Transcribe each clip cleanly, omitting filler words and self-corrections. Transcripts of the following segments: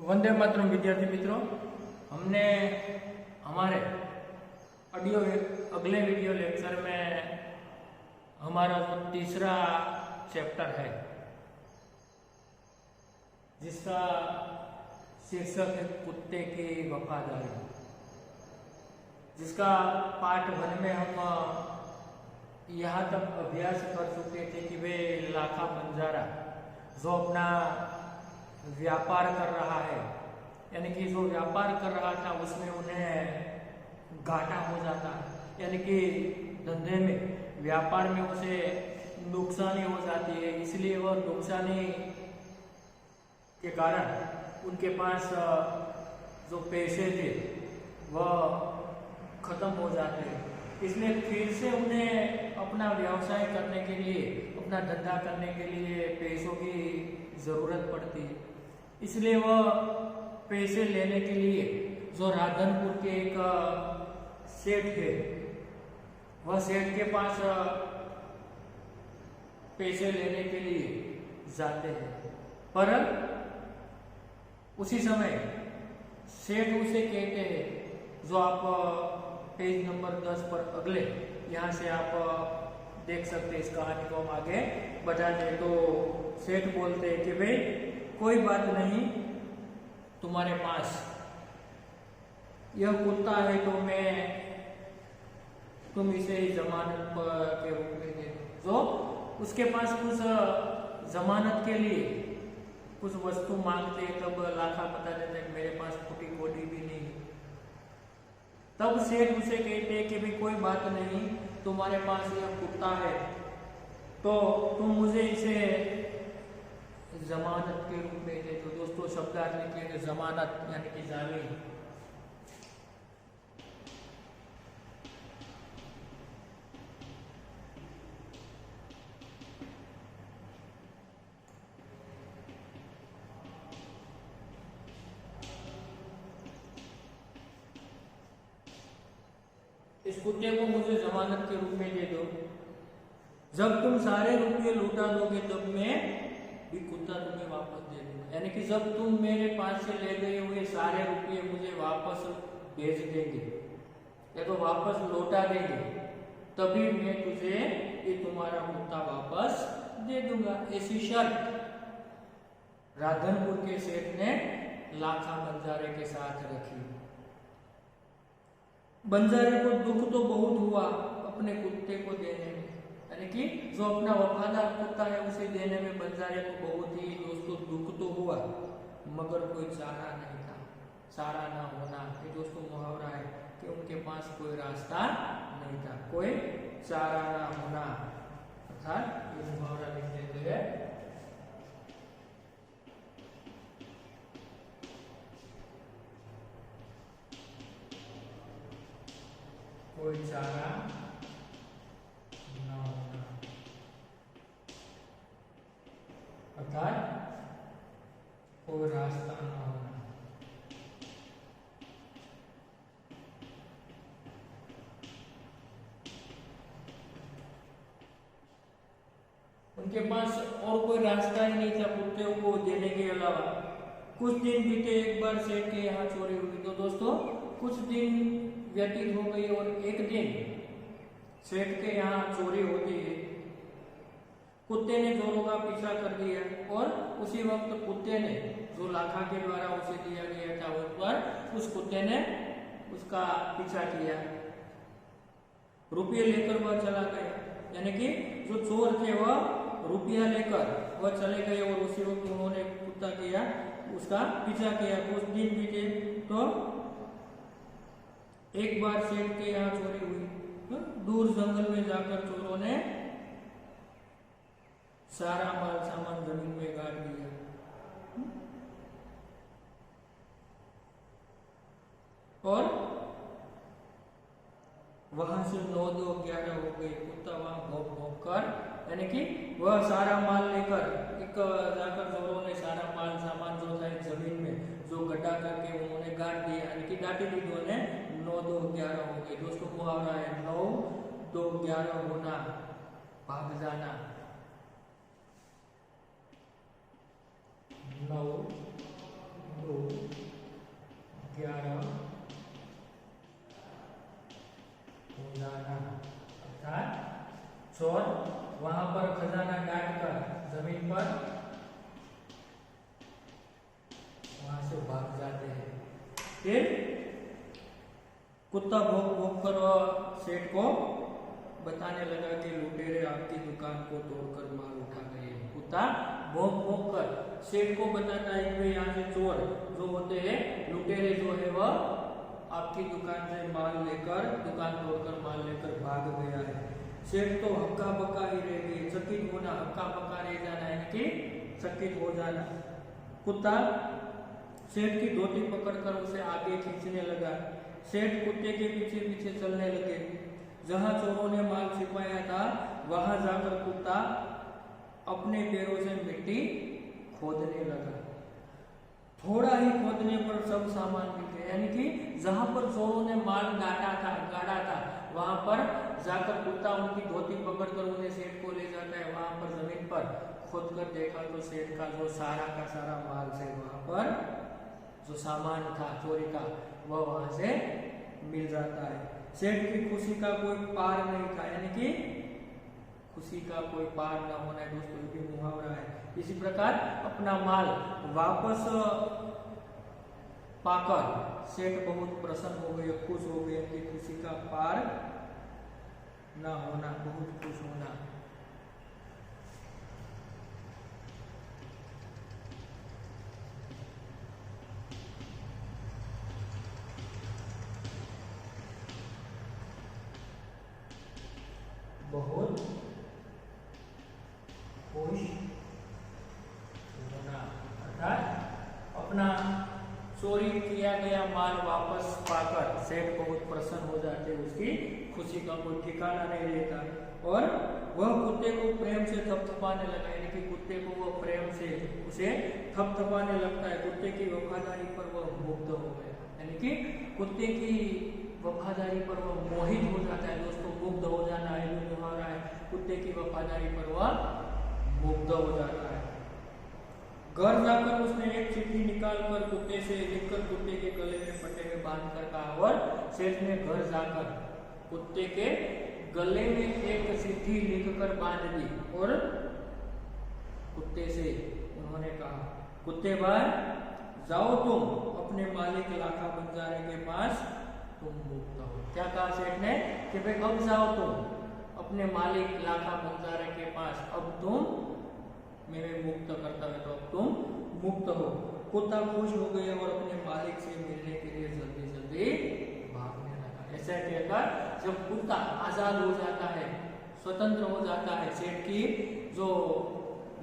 वंदे मातरम विद्यार्थी मित्रों, हमने हमारे अगले वीडियो लेक्चर में हमारा जो तीसरा चैप्टर है जिसका शीर्षक है कुत्ते की वफादारी, जिसका पार्ट 1 में हम यहाँ तक अभ्यास कर चुके थे कि वे लाखा बंजारा जो अपना व्यापार कर रहा है, यानी कि जो व्यापार कर रहा था उसमें उन्हें घाटा हो जाता है, यानी कि धंधे में व्यापार में उसे नुकसानी हो जाती है। इसलिए वह नुकसानी के कारण उनके पास जो पैसे थे वह खत्म हो जाते हैं। इसलिए फिर से उन्हें अपना व्यवसाय करने के लिए, अपना धंधा करने के लिए पैसों की ज़रूरत पड़ती है। इसलिए वह पैसे लेने के लिए जो राधनपुर के एक सेठ है, वह सेठ के पास पैसे लेने के लिए जाते हैं। पर उसी समय सेठ उसे कहते हैं, जो आप पेज नंबर 10 पर अगले यहाँ से आप देख सकते हैं, इस कहानी को हम आगे बढ़ा दें तो सेठ बोलते हैं कि भाई कोई बात नहीं, तुम्हारे पास यह कुत्ता है तो तुम इसे जमानत के रूप में दे दो। जो उसके पास कुछ जमानत के लिए कुछ वस्तु मांगते, तब लाखा बता देता है मेरे पास फूटी कोडी भी नहीं। तब सेठ उसे कहते हैं कि भाई कोई बात नहीं, तुम्हारे पास यह कुत्ता है तो तुम मुझे इसे जमानत के रूप में दे दो। दोस्तों शब्दार्थ लिखिए जमानत यानी कि जामीन। इस कुत्ते को मुझे जमानत के रूप में दे दो, जब तुम सारे रुपये लौटा दोगे तब मैं भी कुत्ता तुम्हें वापस दे दूंगा। यानी कि जब तुम मेरे पास से ले गए हुए सारे रुपये मुझे वापस भेज देंगे या तो वापस लौटा देंगे, तभी मैं तुझे ये तुम्हारा कुत्ता वापस दे दूंगा। ऐसी शर्त राधनपुर के सेठ ने लाखा बंजारे के साथ रखी। बंजारे को दुख तो बहुत हुआ अपने कुत्ते को देने में, यानी कि जो अपना वफादार कुत्ता है उसे देने में बंजारे को बहुत ही दोस्तों दुख तो हुआ, मगर कोई चारा नहीं था। चारा ना होना ये दोस्तों मुहावरा है कि उनके पास कोई रास्ता नहीं था, कोई चारा ना होना, अर्थात ये मुहावरा लिख देते हैं। कोई चारा ना होना, अर्थात कोई रास्ता ना होना। उनके पास और कोई रास्ता ही नहीं था कुत्ते को देने के अलावा। कुछ दिन बीते, एक बार सेठ के यहाँ चोरी हुई। तो दोस्तों कुछ दिन व्यतीत हो गई और एक दिन सेठ के यहाँ चोरी होती है। कुत्ते ने चोरों का पीछा कर दिया और उसी वक्त कुत्ते ने जो लाखा के द्वारा उसे दिया गया था उस पर उस कुत्ते ने उसका पीछा किया, रुपये लेकर वह चला गया। यानी कि जो चोर थे वह रुपया लेकर वह चले गए और उसी वक्त उन्होंने कुत्ता किया, उसका पीछा किया। कुछ दिन बीते तो एक बार सेठ के यहाँ चोरी हुई। दूर जंगल में जाकर चोरों ने सारा माल सामान जमीन में गाड़ दिया। और वहां से 9, 2, 11 हो गए। कुत्ता वहां भौंक भौंक कर, यानी कि वह सारा माल लेकर एक जाकर चोरों ने सारा माल सामान जो था जमीन में जो गड्ढा करके उन्होंने गाड़ दिया, यानी कि डाटी दी। उन्होंने 9, 2, 11 हो गए। दोस्तों मुहावरा है 9, 2, 11 होना, भाग जाना। 9, 2 11 हो जाना, अर्थात चोर वहां पर खजाना डाल कर जमीन पर वहां से भाग जाते हैं। फिर कुत्ता भौंक भौंक कर सेठ को बताने लगा कि लुटेरे आपकी दुकान को तोड़कर माल उठा गए। कुत्ता भौंक भौंक कर सेठ को बताता है कि यहाँ से चोर जो होते हैं, लुटेरे जो है वह आपकी दुकान से माल लेकर, दुकान तोड़कर माल लेकर भाग गया है। सेठ तो हक्का बक्का ही रह गए। चकित होना, हक्का बक्का रह जाना, यानी कि चकित हो जाना। कुत्ता सेठ की धोती पकड़कर उसे आगे खींचने लगा। सेठ कुत्ते के पीछे पीछे चलने लगे। जहां चोरों ने माल छिपाया था वहां जाकर कुत्ता अपने पैरों से मिट्टी खोदने लगा। थोड़ा ही खोदने पर सब सामान मिल गया, यानी कि जहां पर चोरों ने माल गाड़ा था वहां पर जाकर कुत्ता उनकी धोती पकड़कर उन्हें सेठ को ले जाता है। वहां पर जमीन पर खोद कर देखा तो सेठ का जो सारा का सारा माल से वहां पर जो सामान था चोरी का वह वहां से मिल जाता है। सेठ की खुशी का कोई पार नहीं था, यानी कि खुशी का कोई पार न होना है दोस्तों, ये भी मुहावरा है। इसी प्रकार अपना माल वापस पाकर सेठ बहुत प्रसन्न हो गए, खुश हो गए कि खुशी का पार न होना, बहुत खुश होना। बहुत खुश होना, अर्थात अपना चोरी किया गया माल वापस पाकर सेठ बहुत प्रसन्न हो जाते, उसकी खुशी का कोई ठिकाना नहीं रहता। और वह कुत्ते को प्रेम से थपथपाने लगा, यानी कि कुत्ते को वह प्रेम से उसे थपथपाने लगता है। कुत्ते की वफादारी पर वह मुग्ध हो गया, यानी कि कुत्ते की वफादारी पर वह मोहित हो जाता है दोस्तों। मुग्ध हो जाना है, मुहावरा है, कुत्ते की वफादारी पर वह मुग्ध हो जाता है। घर जाकर उसने एक चिट्ठी निकालकर कुत्ते से लिखकर कुत्ते के गले में पट्टे में बांध कर कहा, और सेठ ने घर जाकर कुत्ते के गले में एक चिट्ठी लिखकर बांध दी और कुत्ते से उन्होंने कहा, कुत्ते भाई जाओ तुम अपने मालिक लाखा बंजारे के पास, तुम मुक्त हो। क्या कहा सेठ ने कि भाई अब जाओ तुम अपने मालिक लाखा बंजारे के पास, अब तुम मेरे मुक्त करता है तो अब तुम मुक्त हो। कुत्ता खुश हो गया और अपने मालिक से मिलने के लिए जल्दी जल्दी भागने लगा। ऐसा कहकर जब कुत्ता आजाद हो जाता है, स्वतंत्र हो जाता है, सेठ की जो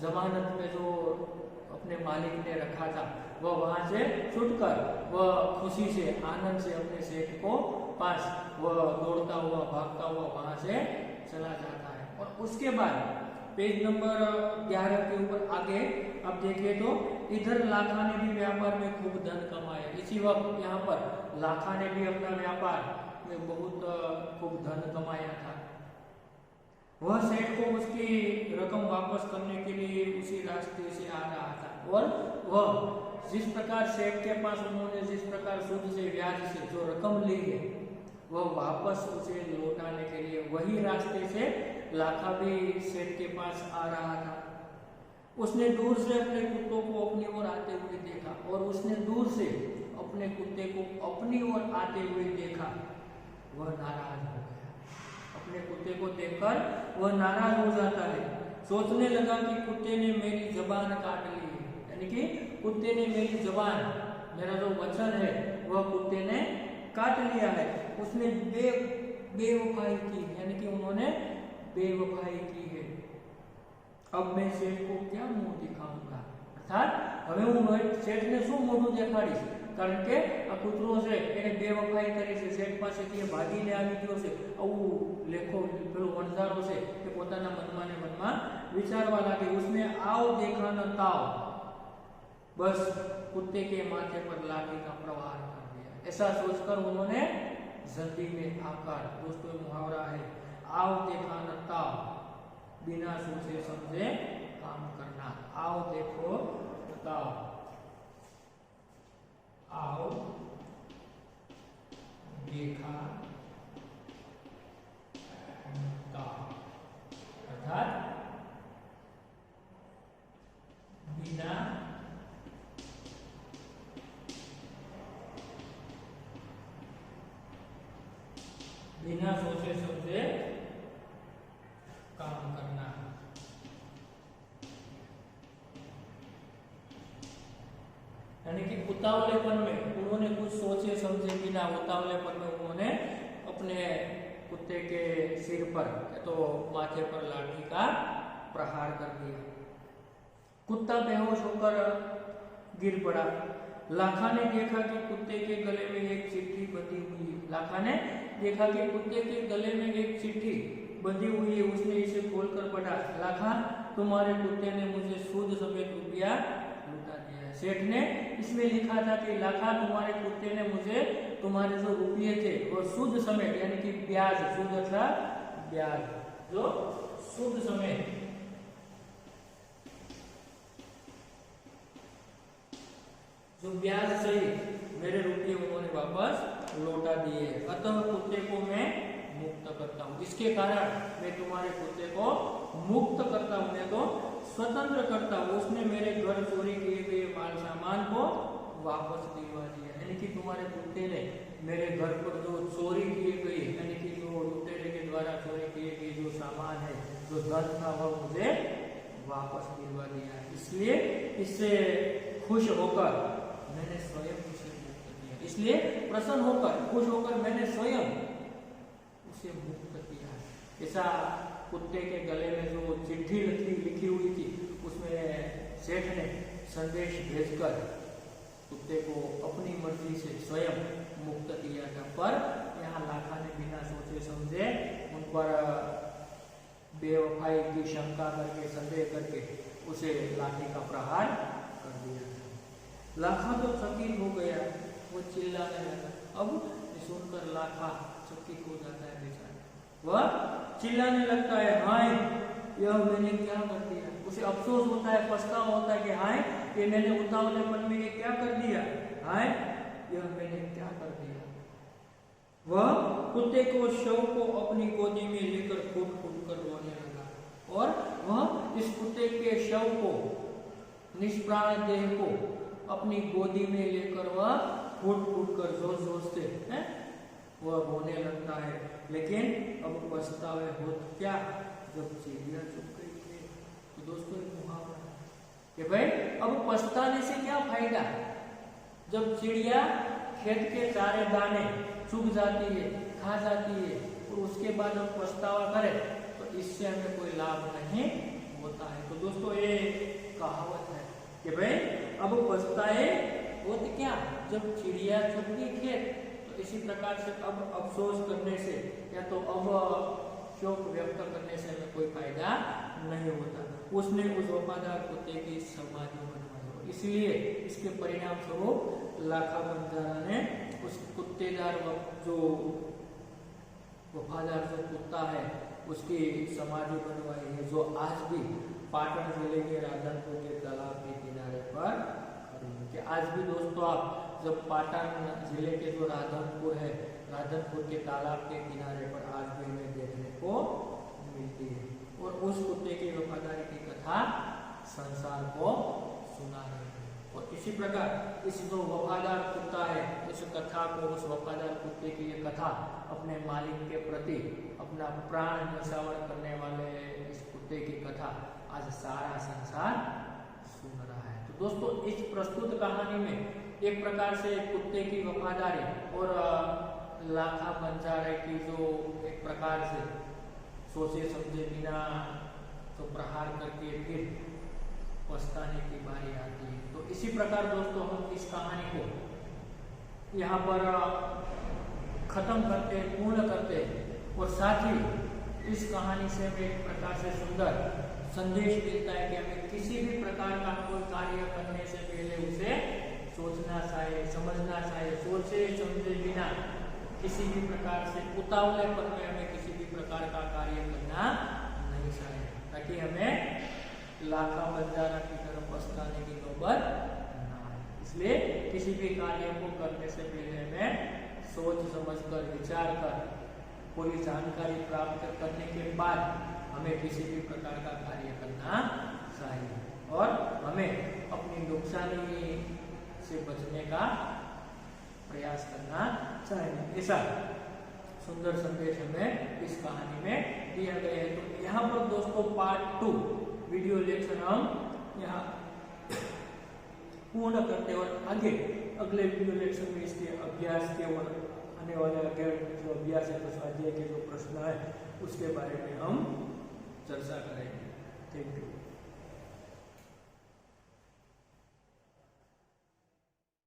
जमानत में जो अपने मालिक ने रखा था वह वहां से छूटकर वह खुशी से, आनंद से अपने सेठ को पास वह दौड़ता हुआ भागता हुआ वहां से चला जाता है। और उसके बाद पेज नंबर 11 के ऊपर आगे आप देखिए तो इधर लाखा ने भी व्यापार में खूब धन कमाया। इसी वक्त यहाँ पर लाखा ने भी अपना व्यापार में बहुत खूब धन कमाया था। वह सेठ को उसकी रकम वापस करने के लिए उसी रास्ते से आ रहा था, और वह जिस प्रकार सेठ के पास उन्होंने जिस प्रकार सूद से, ब्याज से जो रकम ली है वह वापस उसे लौटाने के लिए वही रास्ते से लाखा भी सेठ के पास आ रहा था। उसने दूर से अपने कुत्तों को अपनी ओर आते हुए देखा, और उसने दूर से अपने कुत्ते को अपनी ओर आते हुए देखा। वह नाराज हो गया, अपने कुत्ते को देखकर वह नाराज हो जाता है। सोचने लगा कि कुत्ते ने मेरी जबान काट ली है, यानी कि कुत्ते ने मेरी जबान, मेरा जो वचन है वह कुत्ते ने काट लिया है। उसने बेवफाई की, यानी कि उन्होंने बेवफाई की है। अब मैं सेठ को क्या मुंह दिखाऊंगा, अर्थात હવે હું શેઠને શું મોઢું દેખાડીશ, કારણ કે આ કૂતરો છે એને બેવફાઈ કરી છે, શેઠ પાસેથી ભાગીને આવી ગયો છે, આવું લેખો પેલો વણઝારો છે કે પોતાના મનમાં ને મનમાં વિચારવા લાગે। उसने आओ देखा न ताओ, बस कुत्ते के माथे पर लाठी का प्रहार कर दिया। ऐसा सोचकर उन्होंने जल्दी में आकर, दोस्तों मुहावरा है, आओ देखा न ताओ, बिना सोचे समझे काम करना। आओ देखो बताओ, आओ देखा अर्थात बिना सोचे समझे काम करना। यानी कि उतावलेपन में उन्होंने कुछ सोचे समझे बिना उतावलेपन में उन्होंने अपने कुत्ते के सिर पर तो माथे पर लाठी का प्रहार कर दिया। कुत्ता बेहोश होकर गिर पड़ा। लाखा ने देखा कि कुत्ते के गले में एक चिट्ठी बंधी हुई है। लाखा ने देखा कि कुत्ते के गले में एक चिट्ठी बंधी हुई है। उसने इसे खोलकर पढ़ा। लाखा, तुम्हारे कुत्ते ने मुझे सूद समेत रुपया लुटा दिया। सेठ ने इसमें लिखा था कि लाखा, तुम्हारे कुत्ते ने मुझे तुम्हारे जो रुपये थे वो सूद समेत यानी कि ब्याज, सूद अर्थात ब्याज, जो सूद समेत जो ब्याज सहित मेरे रुपये उन्होंने वापस लौटा दिए। अतः कुत्ते को मैं मुक्त करता हूँ। इसके कारण मैं तुम्हारे कुत्ते को मुक्त करता हूँ, मैं तो स्वतंत्र करता हूँ। उसने मेरे घर चोरी किए गए माल सामान को वापस दिलवा दिया। यानी कि तुम्हारे कुत्ते ने मेरे घर पर जो चोरी किए गए यानी कि जो लुटेरे के द्वारा चोरी किए गए जो सामान है, जो धन था, वह मुझे वापस दिलवा दिया। इसलिए इससे खुश होकर मैंने स्वयं उसे मुक्त किया। इसलिए प्रसन्न होकर खुश होकर मैंने स्वयं उसे मुक्त किया। ऐसा कुत्ते के गले में जो चिट्ठी लिखी हुई थी उसमें सेठ ने संदेश भेजकर कुत्ते को अपनी मर्जी से स्वयं मुक्त किया था। पर यहाँ लाखा ने बिना सोचे समझे उन पर बेवफाई की शंका करके संदेह करके उसे लाठी का प्रहार कर दिया। लाखा तो चकित हो गया, वो चिल्लाने लगा। अब सुनकर लाखा चकित हो जाता है बेचारा, वह चिल्लाने लगता है, हाय यह मैंने क्या कर दिया। उसे अफसोस होता है, पछतावा होता है कि हाय ये मैंने उतावलेपन में ये क्या कर दिया, हाय यह मैंने क्या कर दिया। वह कुत्ते को शव को अपनी गोदी में लेकर फूट फूट कर रोने लगा और वह इस कुत्ते के शव को, निष्प्राण देह को अपनी गोदी में लेकर वह फूट फूट कर जोर जोर से वह रोने लगता है। लेकिन अब पछतावे हो क्या जब चिड़िया चुप गई थी। तो दोस्तों एक मुहावरा कि भाई अब पछताने से क्या फायदा, जब चिड़िया खेत के सारे दाने चुग जाती है, खा जाती है और उसके बाद हम पछतावा करें तो इससे हमें कोई लाभ नहीं होता है। तो दोस्तों ये कहावत है कि भाई अब पछताए होत क्या जब चिड़िया चुग गई खेत। तो इसी प्रकार से अब अफसोस करने से या तो अब शोक व्यक्त करने से हमें कोई फायदा नहीं होता। उसने उस वफादार कुत्ते की समाधि बनवाई, इसलिए इसके परिणाम स्वरूप लाखा बंजारा ने उस कुत्तेदार जो वफादार जो कुत्ता है उसकी समाधि बनवाई है, जो आज भी पाटन जिले के राधनपुर के तालाब के किनारे पर कि आज भी दोस्तों आप जब पाटन जिले के जो राधनपुर है, राधनपुर के तालाब के किनारे पर आज भी हमें देखने को मिलती है और उस कुत्ते की वफादारी की कथा संसार को सुना रही है। और इसी प्रकार इस जो वफादार कुत्ता है इस कथा को, उस वफादार कुत्ते की ये कथा अपने मालिक के प्रति अपना प्राण न्यौछावर करने वाले इस कुत्ते की कथा आज सारा संसार सुन रहा है। तो दोस्तों इस प्रस्तुत कहानी में एक प्रकार से कुत्ते की वफादारी और लाखा बंजारे की जो एक प्रकार से सोचे समझे बिना तो प्रहार करके फिर पछताने की बारी आती है। तो इसी प्रकार दोस्तों हम इस कहानी को यहाँ पर खत्म करते, पूर्ण करते और साथ ही इस कहानी से हमें एक प्रकार से सुंदर संदेश मिलता है कि हमें किसी भी प्रकार का कोई कार्य करने से पहले उसे सोचना चाहिए, समझना चाहिए। सोचे समझे बिना किसी भी प्रकार से उतावलेपन में हमें किसी भी प्रकार का कार्य करना नहीं चाहिए, ताकि हमें लाखा बंजारा की तरफ पछताने की नौबत ना आए। इसलिए किसी भी कार्य को करने से पहले हमें सोच समझकर विचार कर पूरी जानकारी प्राप्त करने के बाद हमें किसी भी प्रकार का कार्य करना चाहिए और हमें अपनी नुकसानी से बचने का प्रयास करना चाहिए। ऐसा सुंदर संदेश हमें इस कहानी में दिया गया है। तो यहाँ पर दोस्तों पार्ट 2 वीडियो लेक्चर हम यहाँ पूर्ण करते हैं और आगे अगले वीडियो लेक्चर में इसके अभ्यास के और आने वाले अगले जो अभ्यास है तो स्वाध्याय के जो प्रश्न है उसके बारे में हम चर्चा करेंगे। Thank you.